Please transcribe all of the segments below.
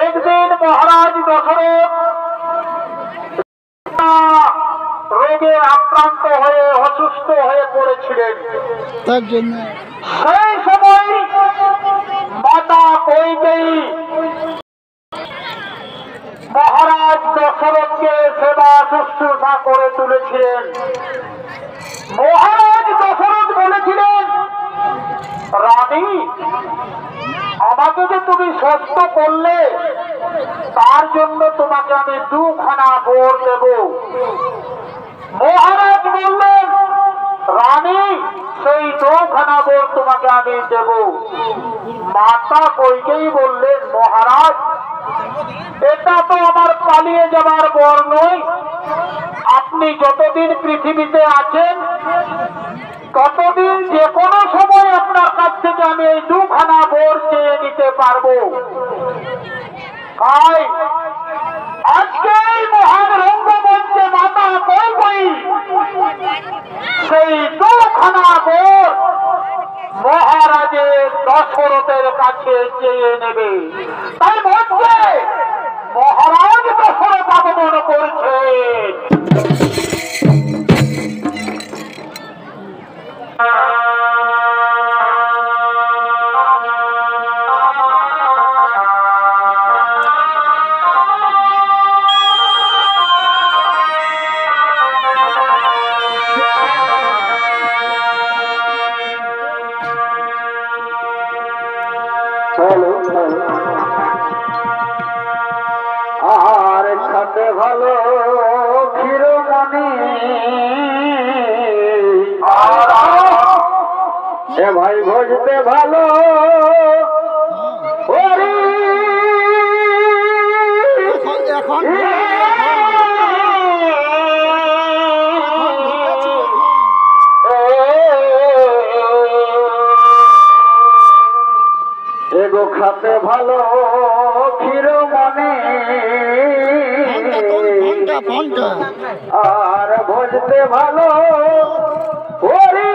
একদিন মহারাজ দশরথ রোগে আক্রান্ত হয়ে অসুস্থ হয়ে পড়েছিলেন। তার জন্য সেই সময় মাতা কইকেয়ী মহারাজ দশরথকে সেবা শুশ্রূষা করে তুলেছিলেন। মহারাজ দশরথ বলেছিলেন, রানী, আমাকে যে তুমি সুস্থ করলে তার জন্য তোমাকে আমি 2খানা বর দেব। মহারাজ বললেন, রানী, সেই 2খানা বর তোমাকে আমি দেব। মাতা কইকেয়ী বললেন, মহারাজ, এটা তো আমার পালিয়ে যাবার বর নয়। আপনি যতদিন পৃথিবীতে আছেন ততদিন যে কোনো সময় আপনার কাছ থেকে আমি এই 2খানা বর চেয়ে নিতে পারবো। তাই আজকে এই মহান রঙ্গমঞ্চে মাতা কইকেয়ী সেই 2খানা বর মহারাজের দশরথের কাছে চেয়ে নেবে। তাই মঞ্চে মহারাজ দশরথ আগমন করছে। আর খাতে ভালো ক্ষীরমণি, এ ভাই ভজতে ভালো এখন এগো খাতে ভালো ক্ষীরমণি, আর ভজতে ভালো হরি।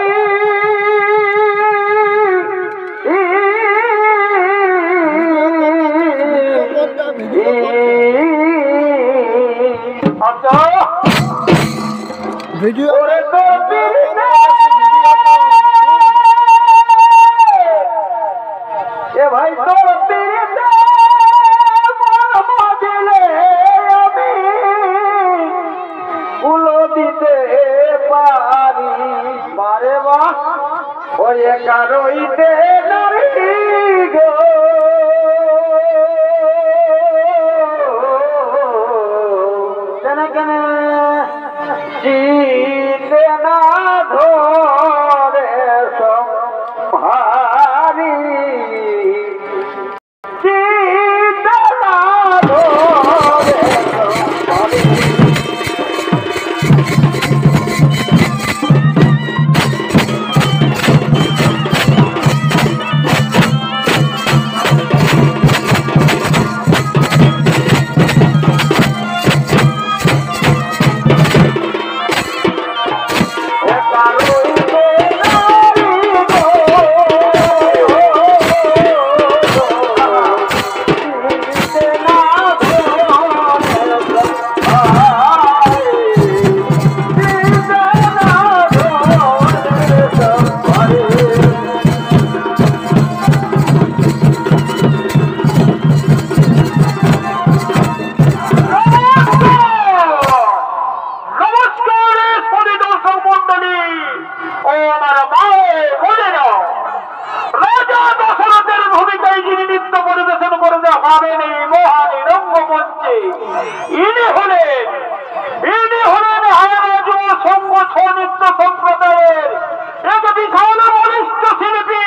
ভিডিও এ ভাই তোর দিলে আমি কুলো দিতে পারি পারে বা ওই কারইতে নারী গো কেন কেন চিনতে না ধরে সম্ভারি চিনতে না ধরে সম্ভারি। ইনি হলেন হায়ারাজু সঙ্গ ছনিত্য সম্প্রদায়ের এক বিশাল বলিষ্ঠ শিল্পী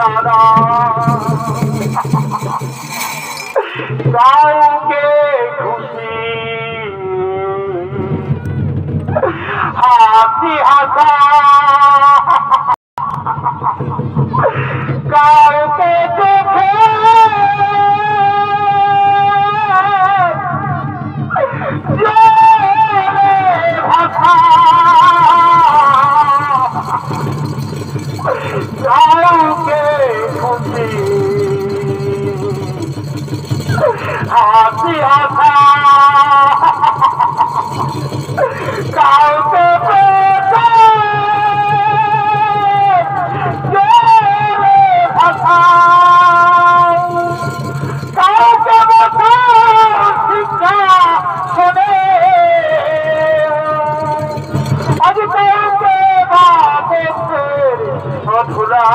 সারা কাউকে খুশি হাসি হাসা কাউকে চোখে ভাষা কাউকে খুশি হাসি হাসা কাউকে ভাষা কাউকে শিক্ষা শোনে আজ কাউকে বাপের অধুরা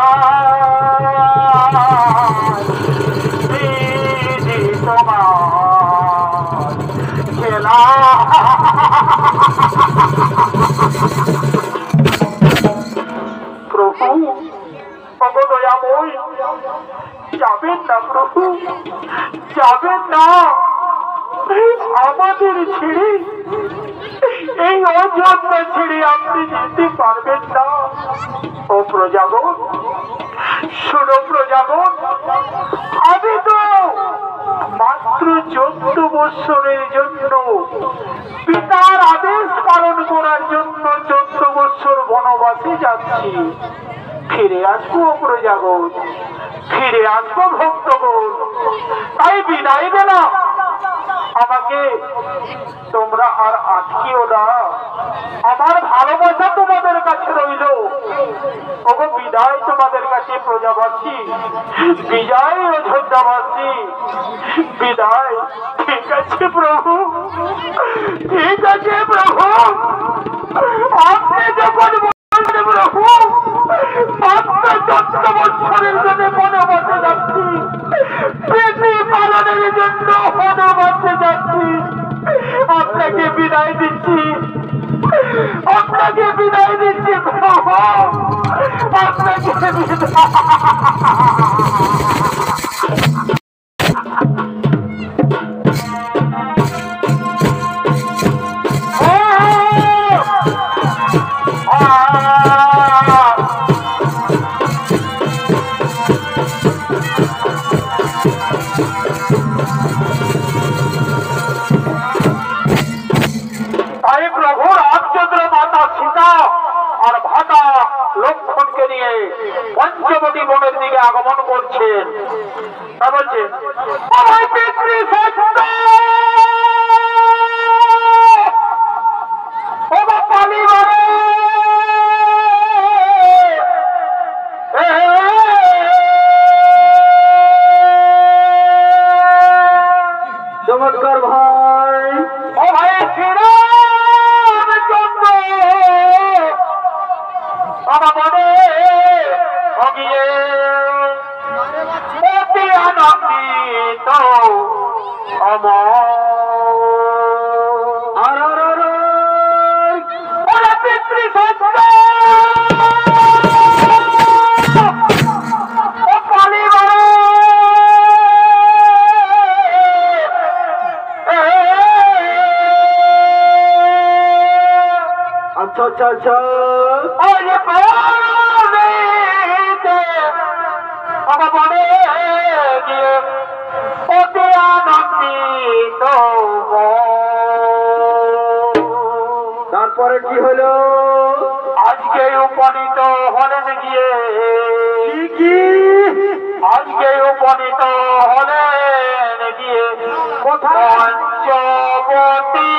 তোমার খেলা প্রভু অবদয়াময় যাবেন না প্রভু যাবেন না আমাদের ছেড়ে এই অযোধ্যা ছেড়ে আপনি যেতে পারবেন না ও প্রজাগণ শোনো প্রজাগণ আমি তো মাত্র 14 বৎসরের জন্য পিতার আদেশ পালন করার জন্য 14 বৎসর বনবাসে যাচ্ছি ফিরে আসবো প্রজাগণ ফিরে আসবো ভক্তগণ তাই বিদায় দেনা আমাকে তোমরা আর আটকিও না আমার ভালোবাসা তোমাদের কাছে রইল ওগো বিদায় তোমাদের কাছে প্রজাবাসী বিজয় অযোধ্যাবাসী বিদায় ঠিক আছে প্রভু ঠিক আছে প্রভু আপনি যখন বলছেন প্রভু মাত্র 14 বৎসরের জন্য বনবাসে যাচ্ছি প্রীতি পালনের জন্য বনবাসে যাচ্ছি আপনাকে বিদায় দিচ্ছি প্রভু আপনাকে বিদায় আর ভাতা লক্ষণকে নিয়ে পঞ্চবটী বনের দিকে আগমন করছেন তা বলছেন চমৎকার ভাই ও ভাই বাবা বনে গিয়ে অতি আনন্দিত আচ্ছা আচ্ছা আচ্ছা বনে গিয়ে অতি আনন্দিত তারপরে কি হলো আজকে উপনীত হলেন গিয়ে কি আজকে উপনীত হলেন গিয়ে কোথায় পঞ্চবতী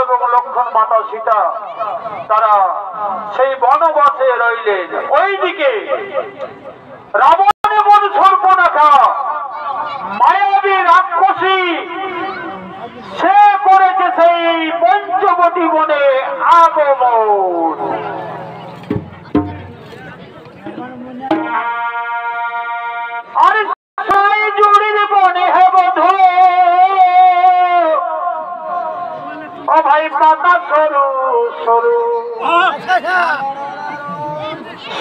এবং লক্ষ্মণ মাতা সীতা তারা সেই বনবাসে রইলেন। ওইদিকে রাবণ এবং সর্পনাখা মায়াবী রাক্ষসী সে করেছে সেই পঞ্চবটী বনে আগমন। আরে সাই জুড়ির বনে হে বধূ, ও ভাই পাতা সরু সরু,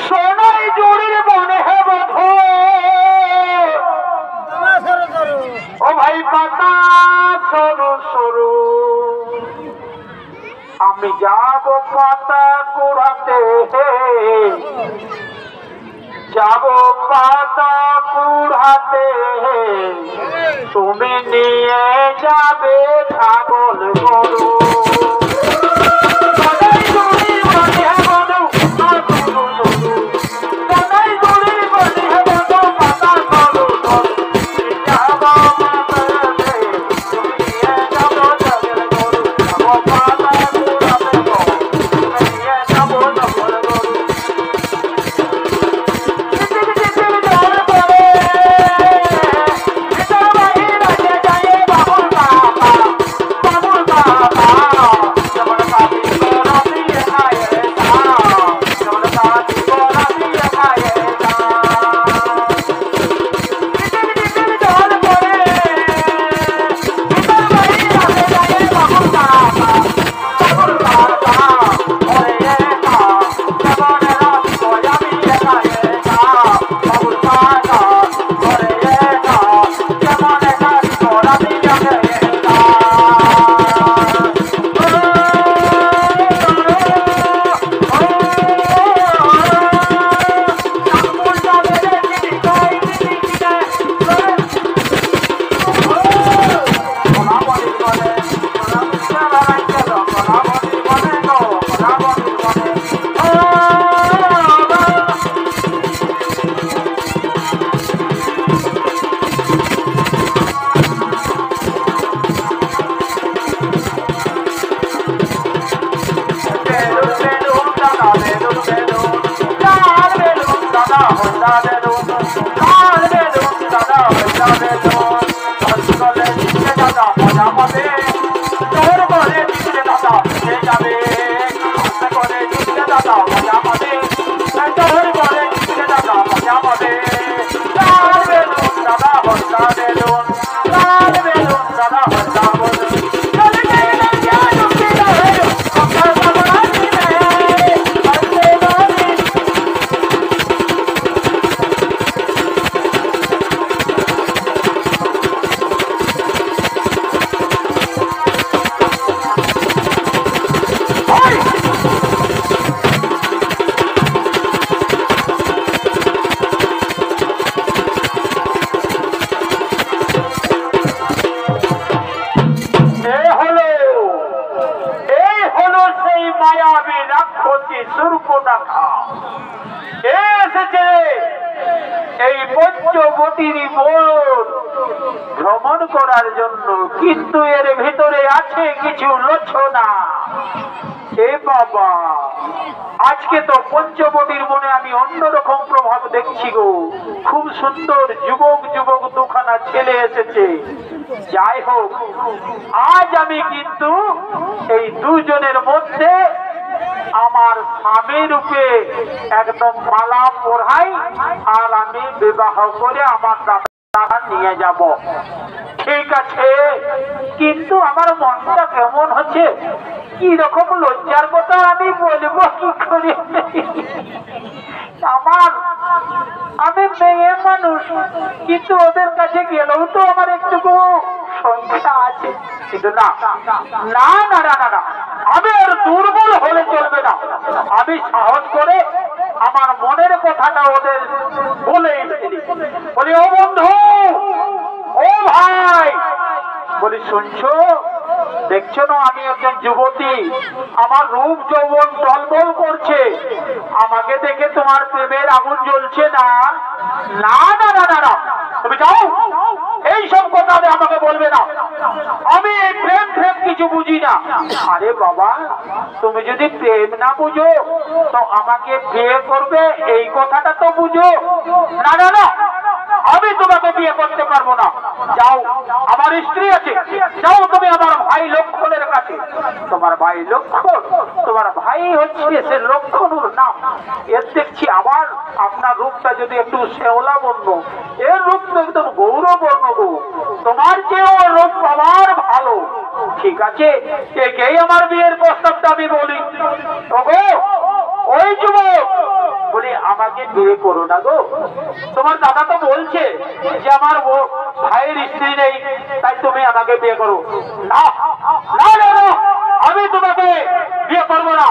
সোনাই জুড়ির বনে হে বধূ, ও ভাই পাতা সরু সরু। আমি যাব পাতা কুড়াতে, যাব পাতা কুড়াতে, তুমি নিয়ে যাবে ছাগল গরু। ভ্রমণ করার জন্য, কিন্তু এর ভিতরে আছে কিছু লক্ষণা। এ বাবা, আজকে তো পঞ্চবটির বনে আমি অন্যরকম প্রভাব দেখছি গো। খুব সুন্দর যুবক যুবক দুখানা ছেলে এসেছে। যাই হোক, আজ আমি কিন্তু এই দুজনের মধ্যে আমার স্বামী রূপে একদম মালা পরাই, আর আমি বিবাহ করে আমার দাদা নিয়ে যাব। ঠিক আছে, কিন্তু আমার মনটা কেমন হচ্ছে, কি রকম লজ্জার কথা আমি বলবো কি করে। আমি মেয়ে মানুষ, কিন্তু ওদের কাছে গেলেও তো আমার একটু সংখ্যা আছে। কিন্তু না না না না না, আমি আর দুর্বল হলে চলবে না। আমি সাহস করে আমার মনের কথাটা ওদের বলে বলি, ও বন্ধু, ও ভাই, বলি শুনছো, দেখছো না আমি একজন যুবতী, আমার রূপ যৌবন টলমল করছে, আমাকে দেখে তোমার প্রেমের আগুন জ্বলছে না? না না না না, তুমি যাও, এইসব কথা আমাকে বলবে না, আমি এই প্রেম প্রেম কিছু বুঝি না। আরে বাবা, তুমি যদি প্রেম না বুঝো তো আমাকে বিয়ে করবে এই কথাটা তো বুঝো। না না না, আমি তোমাকে বিয়ে করতে পারবো না। যাও, আমার স্ত্রী আছে, যাও তুমি আমার ভাই লক্ষণের কাছে। তোমার ভাই লক্ষণ, তোমার ভাই হচ্ছে সে লক্ষণুর নাম। এর দেখছি আবার আপনার রূপটা যদি একটু শেওলা বর্ণ, এর রূপ তো একদম গৌরবর্ণ গো। তোমার চেয়েও রূপ আমার ভালো। ঠিক আছে, একেই আমার বিয়ের প্রস্তাবটা আমি বলি। ওগো ওই যুবক, বলি আমাকে বিয়ে করো না গো। তোমার দাদা তো বলছে যে আমার ভাইয়ের স্ত্রী নেই, তাই তুমি আমাকে বিয়ে করো। না না না না, আমি তোমাকে বিয়ে করবো না।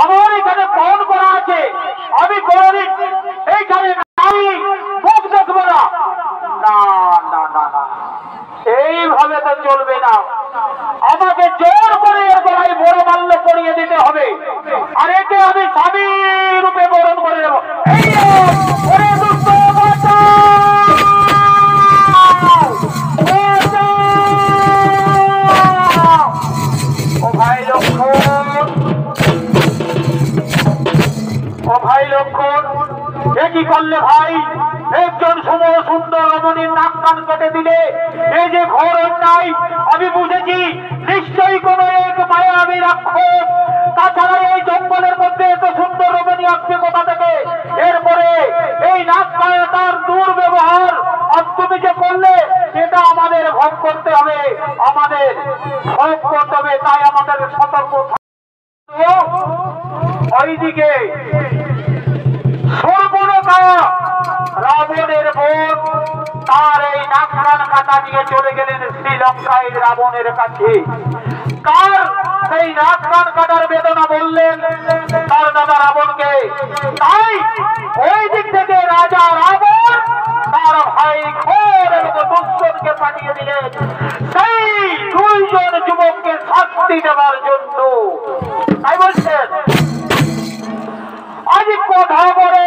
আমার এখানে ফোন করা আছে, আমি কোনদিন এইখানে মুখ দেখবো না। না না না না, এইভাবে তো চলবে না। আমাকে জোর করে এর গলায় বড় মাল্য করিয়ে দিতে হবে, আর একে আমি স্বামী রূপে বরণ করে দেবো। ও ভাই লক্ষণ, ও ভাই লক্ষণ, এ কি করলে ভাই? একজন সুন্দর রমণীর নাক কান কেটে দিলে, এই যে ঘোর অন্যায়। আমি বুঝেছি নিশ্চয়ই কোন এক মায়া আমি রাক্ষস। তাছাড়া এই জঙ্গলের মধ্যে এত সুন্দর রমণী আসবে কোথা থেকে? এরপরে এই নাক কাটার দুর্ব্যবহার আজ তুমি যে করলে, এটা আমাদের ভোগ করতে হবে, আমাদের ভোগ করতে হবে। তাই আমাদের সতর্ক ওইদিকে সর্বনতা রাবণের বোন তার এই নাক কান কাটা নিয়ে চলে গেলেন শ্রীলঙ্কায় রাবণের কাছে। কার সেই নাক কান কাটার বেদনা বললেন তার দাদা রাবণকে। তাই ওই দিক থেকে রাজা রাবণ তার ভাই ঘোর এবং দুষ্যন্তকে পাঠিয়ে দিলেন সেই দুইজন যুবককে শাস্তি দেওয়ার জন্য। তাই বলছেন আজ কথা বলে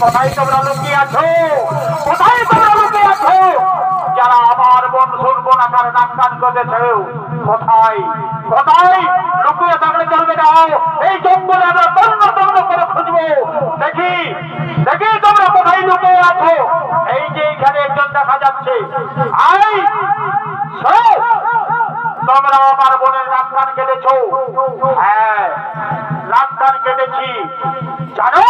কোথায় তোমরা লুকিয়ে আছো? কোথায় তোমরা লুকিয়ে আছো? যারা আমার মন শুনবো না কারণ নাক কান করেছে, কোথায় কোথায় লুকিয়ে থাকলে চলবে না। এই জঙ্গলে আমরা তন্ন তন্ন করে খুঁজবো, দেখি দেখি তোমরা কোথায় লুকিয়ে আছো। এই যে এখানে একজন দেখা যাচ্ছে, আই তোমরা আমার বোনের নাক কান কেটেছো। হ্যাঁ, নাক কান কেটেছি, জানো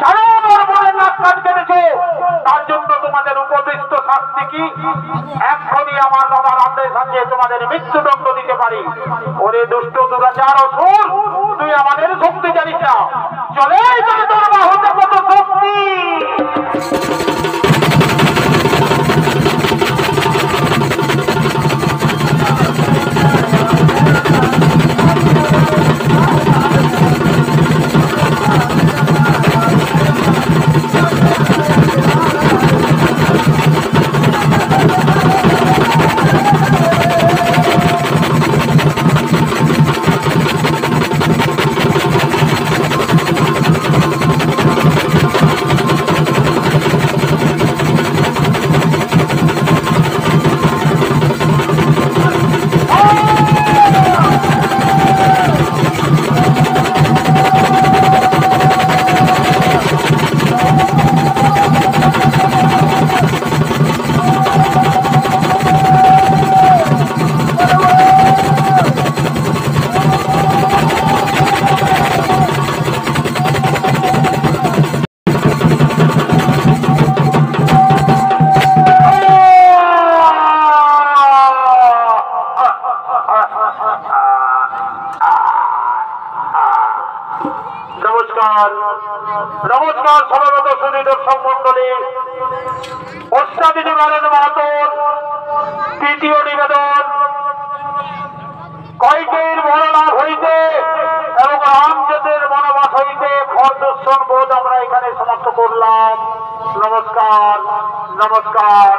জানো আমার বোনের নাক কান কেটেছো। তার জন্য তোমাদের উপদিষ্ট শাস্তি কি? এখনই আমার বাবার আদেশ আছে, তোমাদের মৃত্যুদণ্ড দিতে পারি। ওরে দুষ্ট দুরাচার অসুর, তুই আমাদের শক্তি জানিস না। চলে চলে তোর বাহুতে কত শক্তি। নমস্কার সমবেত সুধী দর্শক মন্ডলী, অষ্টাদশী নারায়ণ মাহাতোর তৃতীয় নিবেদন কইকেয়ীর বরলাভ হইতে এবং রামচন্দ্রের বনবাস হইতে ফলদর্শন বোধ আমরা এখানে সমাপ্ত করলাম। নমস্কার নমস্কার।